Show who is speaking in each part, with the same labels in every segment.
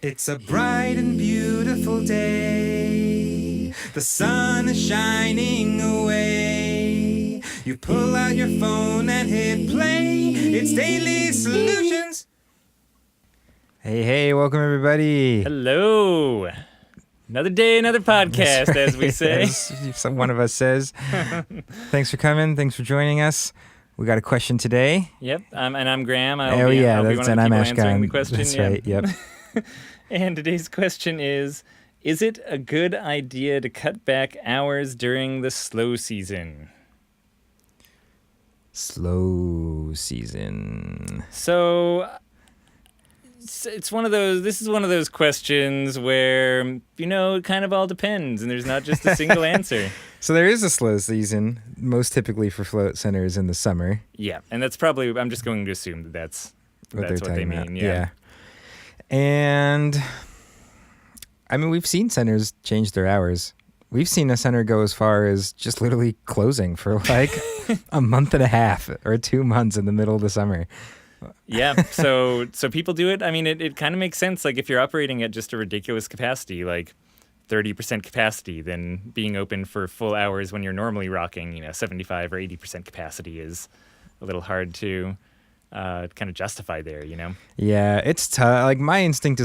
Speaker 1: It's a bright and beautiful day. The sun is shining away. You pull out your phone and hit play. It's Daily Solutions.
Speaker 2: Hey, welcome everybody.
Speaker 3: Hello. Another day, another podcast, as we say.
Speaker 2: As one of us says. Thanks for coming. Thanks for joining us. We got a question today.
Speaker 3: Yep, I'm Graham.
Speaker 2: I'm
Speaker 3: one of the
Speaker 2: Ashkahn.
Speaker 3: answering the question.
Speaker 2: That's right, yep.
Speaker 3: And today's question is it a good idea to cut back hours during the slow season?
Speaker 2: Slow season.
Speaker 3: So this is one of those questions where, it kind of all depends, and there's not just a single answer.
Speaker 2: So there is a slow season, most typically for float centers in the summer.
Speaker 3: Yeah, and that's probably, I'm just going to assume that's what they mean.
Speaker 2: About. Yeah. And, I mean, we've seen centers change their hours. We've seen a center go as far as just literally closing for like a month and a half or 2 months in the middle of the summer.
Speaker 3: Yeah, so people do it. I mean, it kind of makes sense. Like if you're operating at just a ridiculous capacity, like 30% capacity, then being open for full hours when you're normally rocking, 75 or 80% capacity is a little hard to kind of justify there,
Speaker 2: Yeah, it's tough. Like my instinct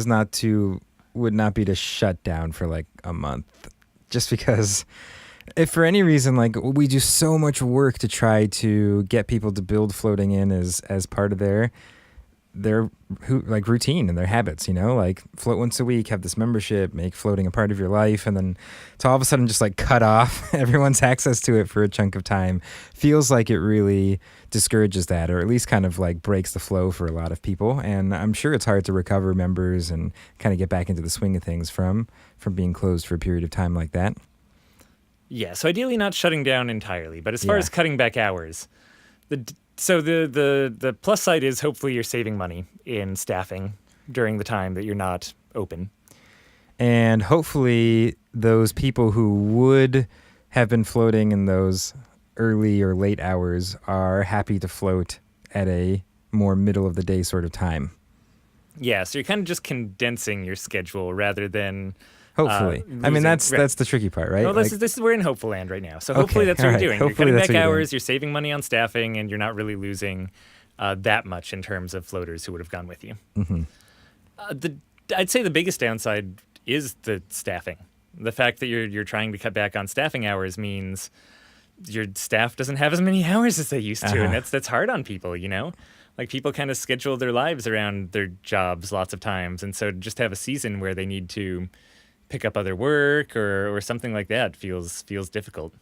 Speaker 2: would not be to shut down for like a month, just because if for any reason, like we do so much work to try to get people to build floating in as part of their like routine and their habits, like float once a week, have this membership, make floating a part of your life, and then to all of a sudden just like cut off everyone's access to it for a chunk of time feels like it really discourages that, or at least kind of like breaks the flow for a lot of people. And I'm sure it's hard to recover members and kind of get back into the swing of things from being closed for a period of time like that.
Speaker 3: Yeah, so ideally not shutting down entirely, but as far as cutting back hours, the plus side is hopefully you're saving money in staffing during the time that you're not open.
Speaker 2: And hopefully those people who would have been floating in those early or late hours are happy to float at a more middle of the day sort of time.
Speaker 3: Yeah, so you're kind of just condensing your schedule rather than...
Speaker 2: Hopefully. I mean, that's the tricky part, right?
Speaker 3: No, this is we're in hopeful land right now. So hopefully that's what you're doing.
Speaker 2: Hopefully
Speaker 3: you're cutting back hours, you're saving money on staffing, and you're not really losing that much in terms of floaters who would have gone with you.
Speaker 2: Mm-hmm.
Speaker 3: I'd say the biggest downside is the staffing. The fact that you're trying to cut back on staffing hours means your staff doesn't have as many hours as they used to, and that's hard on people, Like people kind of schedule their lives around their jobs lots of times, and so to just have a season where they need to pick up other work or something like that feels difficult.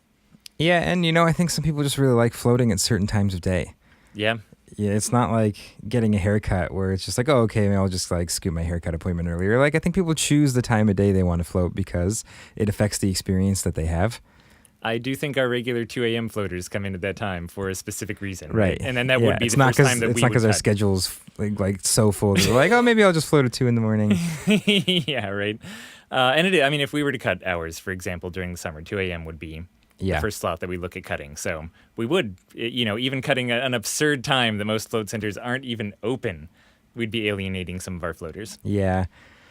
Speaker 2: Yeah, and I think some people just really like floating at certain times of day.
Speaker 3: Yeah.
Speaker 2: Yeah, it's not like getting a haircut where it's just like, oh, okay, I'll just like scoot my haircut appointment earlier. Like I think people choose the time of day they want to float because it affects the experience that they have.
Speaker 3: I do think our regular 2 a.m. floaters come in at that time for a specific reason.
Speaker 2: Right.
Speaker 3: And then that would be the first time that we would
Speaker 2: It's not because our schedule's like so full. We're like, oh, maybe I'll just float at 2 a.m.
Speaker 3: Yeah, right. And if we were to cut hours, for example, during the summer, 2 a.m. would be the first slot that we look at cutting. So we would, even cutting an absurd time that most float centers aren't even open, we'd be alienating some of our floaters.
Speaker 2: Yeah.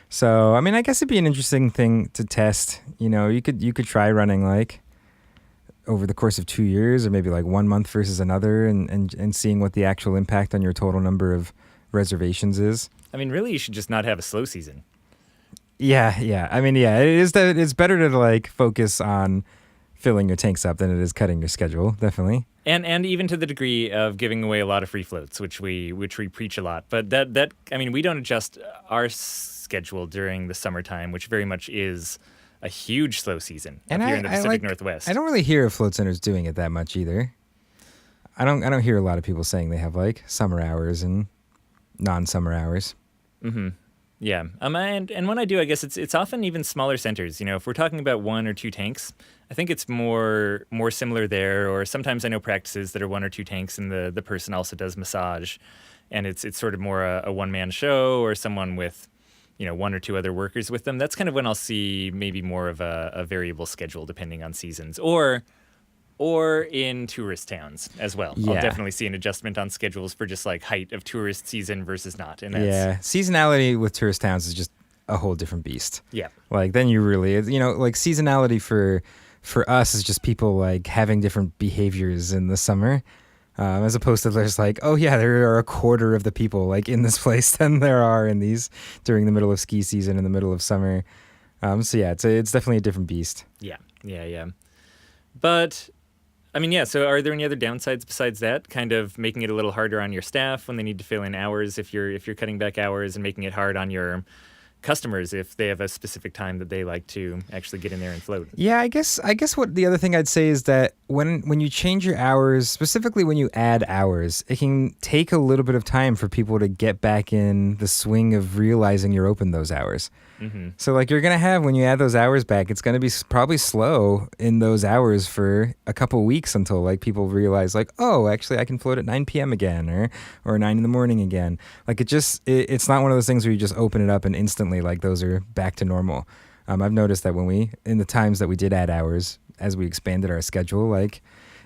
Speaker 2: So, I mean, I guess it'd be an interesting thing to test. You could try running like over the course of 2 years or maybe like 1 month versus another and seeing what the actual impact on your total number of reservations is.
Speaker 3: I mean, really, you should just not have a slow season.
Speaker 2: Yeah. I mean, yeah, it's better to like focus on filling your tanks up than it is cutting your schedule, definitely.
Speaker 3: And even to the degree of giving away a lot of free floats, which we preach a lot. But that we don't adjust our schedule during the summertime, which very much is a huge slow season up here in the Pacific Northwest.
Speaker 2: I don't really hear of float centers doing it that much either. I don't hear a lot of people saying they have like summer hours and non-summer hours.
Speaker 3: Mm-hmm. Yeah. And when I do, I guess it's often even smaller centers. If we're talking about 1 or 2 tanks, I think it's more similar there. Or sometimes I know practices that are 1 or 2 tanks, and the person also does massage, and it's sort of more a one-man show or someone with 1 or 2 other workers with them. That's kind of when I'll see maybe more of a variable schedule depending on seasons, or in tourist towns as well.
Speaker 2: Yeah.
Speaker 3: I'll definitely see an adjustment on schedules for just like height of tourist season versus not. And that's,
Speaker 2: seasonality with tourist towns is just a whole different beast.
Speaker 3: Yeah.
Speaker 2: Like then you really, like seasonality for us is just people like having different behaviors in the summer, as opposed to there's like, oh yeah, there are a quarter of the people like in this place than there are in these during the middle of ski season in the middle of summer. So yeah, it's definitely a different beast.
Speaker 3: Yeah. But I mean, yeah, so are there any other downsides besides that? Kind of making it a little harder on your staff when they need to fill in hours if you're cutting back hours, and making it hard on your customers if they have a specific time that they like to actually get in there and float.
Speaker 2: Yeah, I guess what the other thing I'd say is that when you change your hours, specifically when you add hours, it can take a little bit of time for people to get back in the swing of realizing you're open those hours.
Speaker 3: Mm-hmm.
Speaker 2: So like you're going to have, when you add those hours back, it's going to be probably slow in those hours for a couple weeks until like people realize like, oh, actually I can float at 9 p.m. again or 9 in the morning again. Like it's not one of those things where you just open it up and instantly like those are back to normal. I've noticed that in the times that we did add hours, as we expanded our schedule, like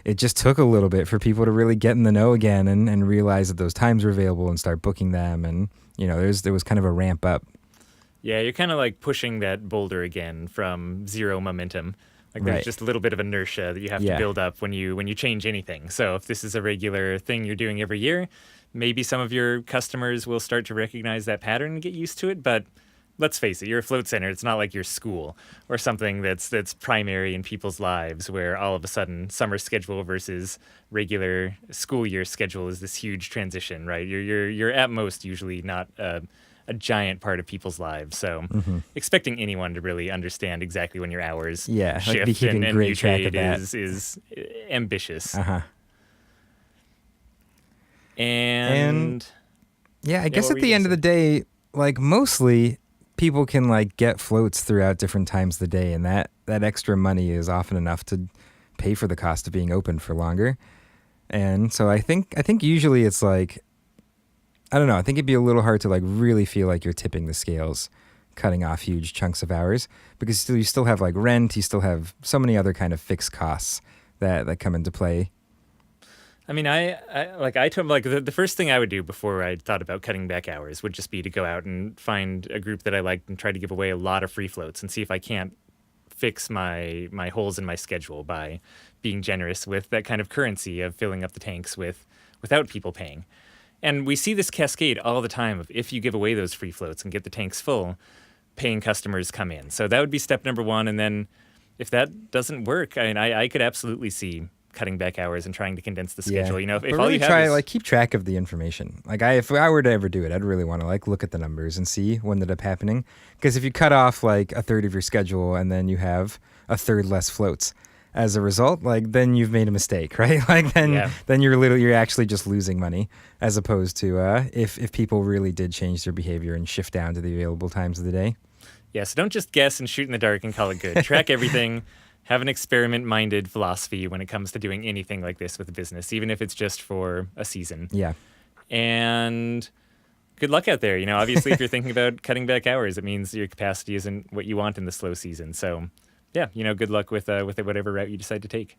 Speaker 2: it just took a little bit for people to really get in the know again and realize that those times were available and start booking them. And, there was kind of a ramp up.
Speaker 3: Yeah, you're kind of like pushing that boulder again from zero momentum. Like there's just a little bit of inertia that you have to build up when you change anything. So if this is a regular thing you're doing every year, maybe some of your customers will start to recognize that pattern and get used to it. But let's face it, you're a float center. It's not like your school or something that's primary in people's lives where all of a sudden summer schedule versus regular school year schedule is this huge transition, right? You're at most usually not a giant part of people's lives. So expecting anyone to really understand exactly when your hours
Speaker 2: like
Speaker 3: shift
Speaker 2: be keeping
Speaker 3: and
Speaker 2: great track of
Speaker 3: mutate
Speaker 2: that
Speaker 3: is ambitious.
Speaker 2: Uh-huh.
Speaker 3: And
Speaker 2: yeah, I guess
Speaker 3: what
Speaker 2: at
Speaker 3: were
Speaker 2: the
Speaker 3: you
Speaker 2: end of
Speaker 3: gonna
Speaker 2: the day, like mostly people can like get floats throughout different times of the day, and that extra money is often enough to pay for the cost of being open for longer. And so I think usually it's like, I don't know, I think it'd be a little hard to like really feel like you're tipping the scales, cutting off huge chunks of hours, because you still have like rent, you still have so many other kind of fixed costs that come into play.
Speaker 3: I mean, I told like the first thing I would do before I thought about cutting back hours would just be to go out and find a group that I liked and try to give away a lot of free floats and see if I can't fix my holes in my schedule by being generous with that kind of currency of filling up the tanks without people paying. And we see this cascade all the time of if you give away those free floats and get the tanks full, paying customers come in. So that would be step number one. And then if that doesn't work, I mean, I could absolutely see cutting back hours and trying to condense the schedule. If
Speaker 2: but
Speaker 3: all
Speaker 2: really
Speaker 3: you have
Speaker 2: try
Speaker 3: is,
Speaker 2: like keep track of the information. Like if I were to ever do it, I'd really want to like look at the numbers and see when that up happening. Because if you cut off like a third of your schedule and then you have a third less floats as a result, like then you've made a mistake, right? Like then you're actually just losing money, as opposed to if people really did change their behavior and shift down to the available times of the day.
Speaker 3: Yeah, so don't just guess and shoot in the dark and call it good. Track everything. Have an experiment-minded philosophy when it comes to doing anything like this with a business, even if it's just for a season.
Speaker 2: Yeah.
Speaker 3: And good luck out there. Obviously, if you're thinking about cutting back hours, it means your capacity isn't what you want in the slow season. So, yeah, good luck with it, whatever route you decide to take.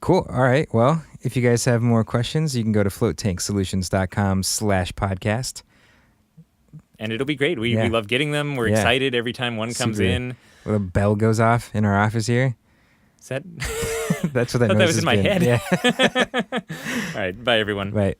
Speaker 2: Cool. All right. Well, if you guys have more questions, you can go to floatanksolutions.com/podcast. And
Speaker 3: it'll be great. We love getting them. We're excited every time one comes in.
Speaker 2: Well, a bell goes off in our office here.
Speaker 3: Is that?
Speaker 2: That's what that
Speaker 3: I thought
Speaker 2: noise
Speaker 3: that was in my head.
Speaker 2: Yeah.
Speaker 3: All right. Bye, everyone.
Speaker 2: Bye.